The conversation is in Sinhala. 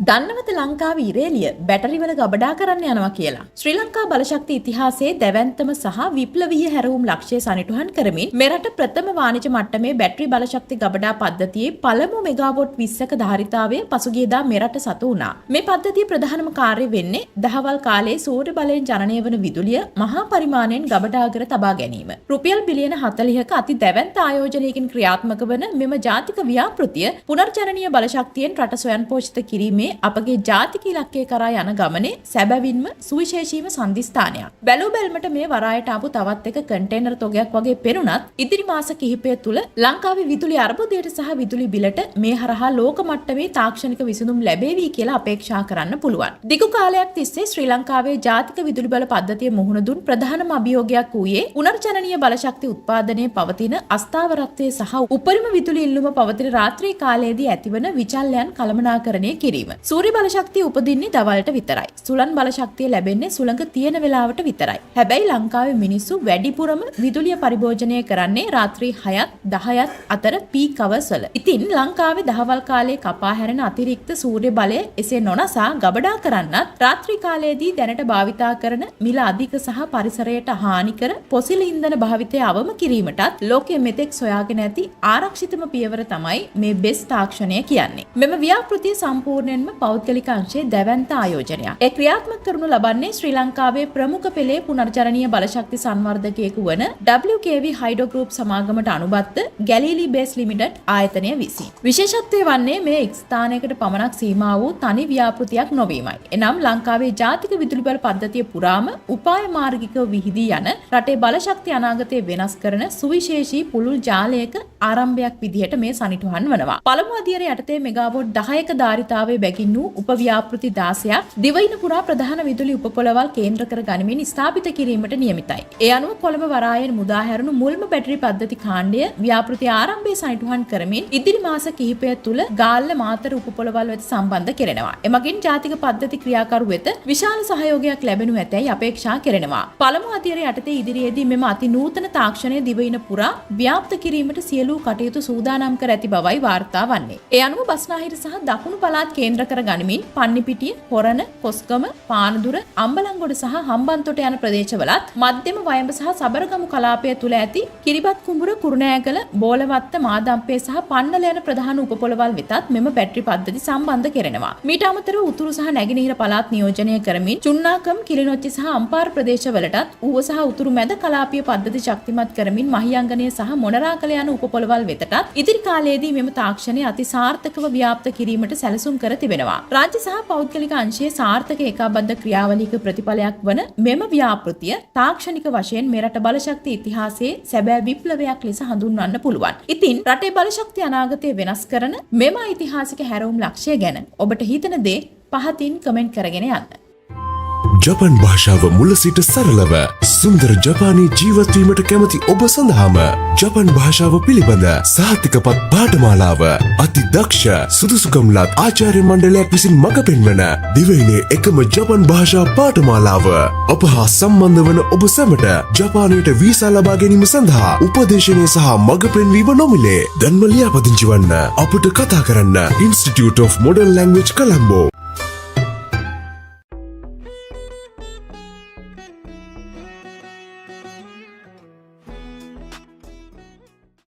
දන්නවද ලංකාවේ ඉරේලිය බැටරි වල ගබඩා කරන්න යනවා කියලා. ශ්‍රී ලංකා බලශක්ති ඉතිහාසයේ දැවැන්තම සහ විප්ලවීය හැරවුම් ලක්ෂ්‍ය සනිටුහන් කරමින් මෙරට ප්‍රථම වාණිජ මට්ටමේ බැටරි බලශක්ති ගබඩා පද්ධතියේ පළමු මෙගාවොට් 20ක ධාරිතාවය පසුගියදා මෙරට සතු වුණා. මේ පද්ධතිය ප්‍රධානම කාර්යය වෙන්නේ දහවල් කාලයේ සූර්ය බලයෙන් ජනනය වන විදුලිය මහා පරිමාණයෙන් ගබඩාකර තබා ගැනීම. රුපියල් බිලියන 40ක අති දැවැන්ත ආයෝජනයකින් ක්‍රියාත්මක වන මෙම ජාතික ව්‍යාපෘතිය පුනර්ජනනීය බලශක්තියෙන් රට ස්වයං පෝෂිත කිරීමේ අපගේ ජාතික ඉලක්කය කරා යන ගමනේ සැබවින්ම සුවිශේෂීව සන්දිස්ථානයක්. බැලූ බැල්මට මේ වරායට ආපු තවත් එක කන්ටේනර් තොගයක් වගේ පෙනුනත් ඉදිරි මාස කිහිපය තුළ ලංකාවේ විදුලි අර්බුදයට සහ විදුලි බිලට මේ හරහා ලෝක මට්ටමේ තාක්ෂණික විසඳුම් ලැබේවි කියලා අපේක්ෂා කරන්න පුළුවන්. දිගු කාලයක් තිස්සේ ශ්‍රී ලංකාවේ ජාතික විදුලි බල පද්ධතිය මුහුණ දුන් ප්‍රධානම අභියෝගයක් වූයේ පුනර්ජනනීය බලශක්ති උත්පාදනයේ පවතින අස්ථාවරත්වය සහ උපරිම විදුලි ඉල්ලුම පවතින රාත්‍රී කාලයේදී ඇතිවන විචල්යන් කළමනාකරණය කිරීම. සූර්ය බලශක්තිය උපදින්නේ දවල්ට විතරයි. සුළං බලශක්තිය ලැබෙන්නේ සුළඟ තියෙන වෙලාවට විතරයි. හැබැයි ලංකාවේ මිනිස්සු වැඩිපුරම විදුලිය පරිභෝජනය කරන්නේ රාත්‍රී 6ත් 10ත් අතර පීක් අවර්ස් වල. ඉතින් ලංකාවේ දහවල් කාලයේ කපා හැරෙන අතිරික්ත සූර්ය බලය එසේ නොනසා ගබඩා කරන්නත් රාත්‍රී කාලයේදී දැනට භාවිතා කරන මිල අධික සහ පරිසරයට හානිකර පොසිල ඉන්ධන භාවිතය අවම කිරීමටත් ලෝකයේ මෙතෙක් සොයාගෙන ඇති ආරක්ෂිතම පියවර තමයි මේ බෙස් තාක්ෂණය කියන්නේ. මෙම ව්‍යාපෘතිය සම්පූර්ණයෙන්ම පෞද්ගලික අංශයේ දැවැන්ත ආයෝජනයක්. ඒ ක්‍රියාත්මක කරනු ලබන්නේ ශ්‍රී ලංකාවේ ප්‍රමුඛ පෙළේ පුනර්ජනනීය බලශක්ති සංවර්ධකයෙකු වන WKV හයිඩ්‍රෝ ගෲප් සමාගමට අනුබද්ධ ගැලීලි බේස් ලිමිටඩ් ආයතනය විසින්. විශේෂත්වය වන්නේ මේ එක් ස්ථානයකට පමණක් සීමා වූ තනි ව්‍යාපෘතියක් නොවීමයි. එනම් ලංකාවේ ජාතික විදුලි බල පද්ධතිය පුරාම උපාය මාර්ගිකව විහිදී යන රටේ බලශක්ති අනාගතය වෙනස් කරන සුවිශේෂී පුළුල් ජාලයක ආරම්භයක් විදිහට මේ සනිටුහන් වනවා. පළමු අදියර යටතේ මෙගාවොට් 10ක ධාරිතාවේ බැගින් වූ උපව්‍යාපෘති 16ක් දිවයින පුරා ප්‍රධාන විදුලි උපපොළවල් කේන්ද්‍ර කර ගනිමින් ස්ථාපිත කිරීමට නියමිතයි. ඒ අනුව කොළඹ වරායෙන් මුදා හැරුණු මුල්ම බැටරි පද්ධති කාණ්ඩය ව්‍යාපෘති ආරම්භයේ සනිටුහන් කරමින් ඉදිරි මාස කිහිපය තුළ ගාල්ල මාතර උපපොළවල් වෙත සම්බන්ධ කෙරෙනවා. එමගින් ජාතික පද්ධති ක්‍රියාකරු වෙත විශාල සහයෝගයක් ලැබෙනු ඇතැයි අපේක්ෂා කෙරෙනවා. පළමු අදියර යටතේ ඉදිරියේදී මෙම අති නූතන තාක්ෂණය දිවයින පුරා ව්‍යාප්ත කිරීමට සියලු කටයුතු සූදානම් කර ඇති බවයි වාර්තා වන්නේ. ඒ අනුව බස්නාහිර සහ දකුණු පළාත් කේන්ද්‍ර කර ගනිමින් පන්නිපිටිය, හොරණ, කොස්ගම, පානදුර, අම්බලන්ගොඩ සහ හම්බන්තොට යන ප්‍රදේශවලත් මධ්‍යම වයඹ සහ සබරගමු කලාපය තුල ඇති කිරිබත් කුඹුර, කුරුණෑගල, බෝලවත්ත, මාදම්පේ සහ පන්නල යන ප්‍රධාන උපපොළවල් වෙතත් මෙම බැටරි පද්ධති සම්බන්ධ කෙරෙනවා. මීට අමතරව උතුරු සහ නැගෙනහිර පළාත් නියෝජනය කරමින් චුන්නාකම්, කිලිනොච්චි සහ අම්පාර ප්‍රදේශවලටත් ඌව සහ උතුරු මැද කලාපීය පද්ධති ශක්තිමත් කරමින් මහියංගනය සහ මොනරාකල යන උපපොළවල් වෙතටත් ඉදිරි කාලයේදී මෙම තාක්ෂණය අති සාර්ථකව ව්‍යාප්ත කිරීමට සැලසුම් කර තිබෙනවා. රාජ්‍ය සහ පෞද්ගලික අංශයේ සාර්ථක ඒකාබද්ධ ක්‍රියාවලියක ප්‍රතිඵලයක් වන මෙම ව්‍යාපෘතිය තාක්ෂණික වශයෙන් මෙරට බලශක්ති ඉතිහාසයේ සැබෑ විප්ලවයක් ලෙස හඳුන්වන්න පුළුවන්. ඉතින් රටේ බලශක්ති අනාගතය වෙනස් කරන මෙම ඓතිහාසික හැරවුම් ලක්ෂ්‍ය ගැන ඔබට හිතන දේ පහතින් කමෙන්ට් කරගෙන යන්න. ජපන් භාෂාව මුල සිට සරලව සුන්දර ජපානී ජීවත් වීමට කැමති ඔබ සඳහාම ජපන් භාෂාව පිළිබඳ සාහිත්‍යපත් පාඨමාලාව අති දක්ෂ සුදුසුකම්ලත් ආචාර්ය මණ්ඩලයක් විසින් මඟ පෙන්වන දිවයිනේ එකම ජපන් භාෂා පාඨමාලාව අප හා සම්බන්ධ වන ඔබ සැමට ජපානයට වීසා ලබා ගැනීම සඳහා උපදේශනය සහ මඟ පෙන්වීම නොමිලේ. දැන්ම ලියාපදිංචි වන්න අපට කතා කරන්න Institute of Modern Language Colombo